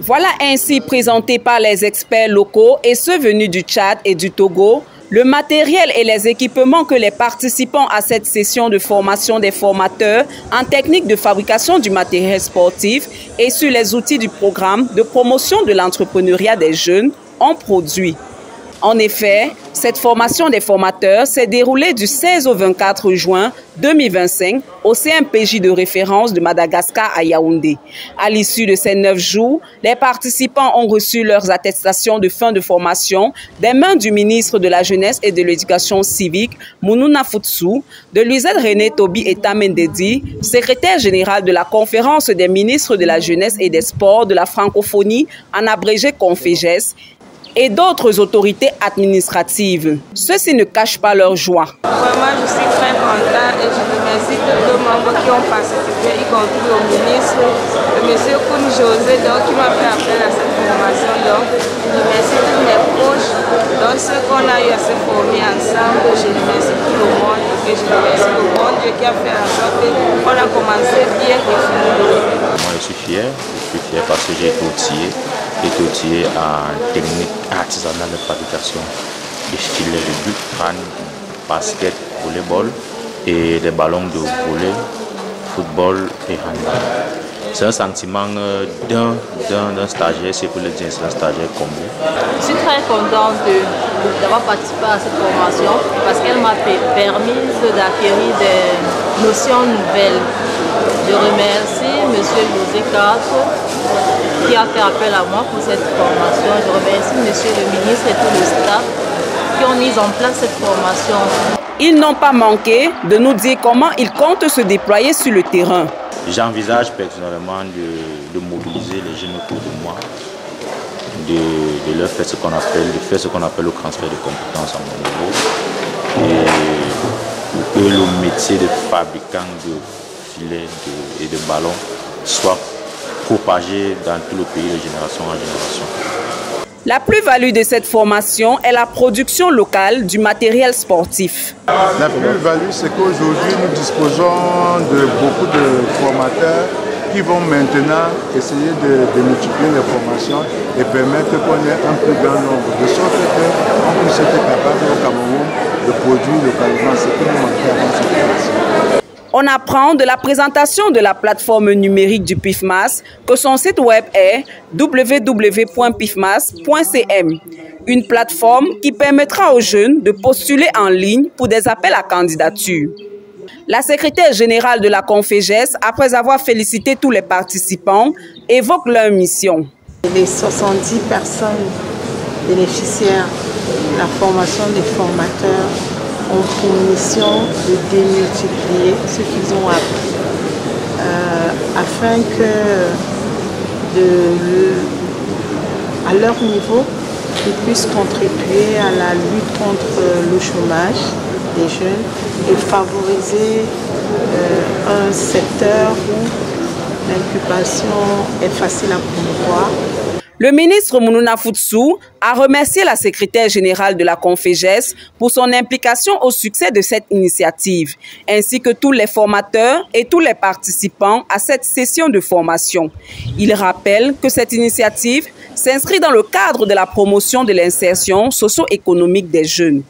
Voilà ainsi présenté par les experts locaux et ceux venus du Tchad et du Togo, le matériel et les équipements que les participants à cette session de formation des formateurs en technique de fabrication du matériel sportif et sur les outils du programme de promotion de l'entrepreneuriat des jeunes ont produit. En effet, cette formation des formateurs s'est déroulée du 16 au 24 juin 2025 au CMPJ de référence de Madagascar à Yaoundé. À l'issue de ces 9 jours, les participants ont reçu leurs attestations de fin de formation des mains du ministre de la Jeunesse et de l'Éducation civique, Mounouna Futsu, de Luisette René Tobi et Tamendedi, secrétaire général de la Conférence des ministres de la Jeunesse et des Sports de la francophonie, en abrégé Conféges, et d'autres autorités administratives. Ceux-ci ne cachent pas leur joie. Vraiment, je suis très content et je remercie tous les membres qui ont participé, y compris au ministre, le monsieur Koun José, qui m'a fait appel à cette formation. Donc, je remercie tous mes proches, donc ceux qu'on a eu à se former ensemble. Je remercie tout le monde et je remercie le bon Dieu qui a fait en sorte qu'on a commencé bien et fini. Moi, je suis fier parce que j'ai été outillé en technique artisanale de fabrication des filets de but, crâne, basket, volleyball et des ballons de volley, football et handball. C'est un sentiment d'un stagiaire, c'est pour le dire, c'est un stagiaire comme vous. Je suis très contente d'avoir participé à cette formation parce qu'elle m'a permis d'acquérir des notions nouvelles. Je remercie M. José Castro qui a fait appel à moi pour cette formation. Je remercie M. le ministre et tout le staff qui ont mis en place cette formation. Ils n'ont pas manqué de nous dire comment ils comptent se déployer sur le terrain. J'envisage personnellement de mobiliser les jeunes autour de moi, de leur faire ce qu'on appelle le transfert de compétences à mon niveau, et que le métier de fabricant de filets et de ballons soit propagé dans tout le pays de génération en génération. La plus-value de cette formation est la production locale du matériel sportif. La plus-value, c'est qu'aujourd'hui, nous disposons de beaucoup de formateurs qui vont maintenant essayer de multiplier les formations et permettre qu'on ait un plus grand nombre, de sorte qu'on puisse être capable au Cameroun de produire localement ce qui nous manquait avant cette formation. On apprend de la présentation de la plateforme numérique du PIFMAS que son site web est www.pifmas.cm, une plateforme qui permettra aux jeunes de postuler en ligne pour des appels à candidature. La secrétaire générale de la Conféges, après avoir félicité tous les participants, évoque leur mission. Les 70 personnes bénéficiaires de la formation des formateurs ont pour mission de démultiplier ce qu'ils ont appris afin que, à leur niveau, ils puissent contribuer à la lutte contre le chômage des jeunes et favoriser un secteur où l'incubation est facile à promouvoir. Le ministre Mounouna Futsu a remercié la secrétaire générale de la Conféges pour son implication au succès de cette initiative, ainsi que tous les formateurs et tous les participants à cette session de formation. Il rappelle que cette initiative s'inscrit dans le cadre de la promotion de l'insertion socio-économique des jeunes.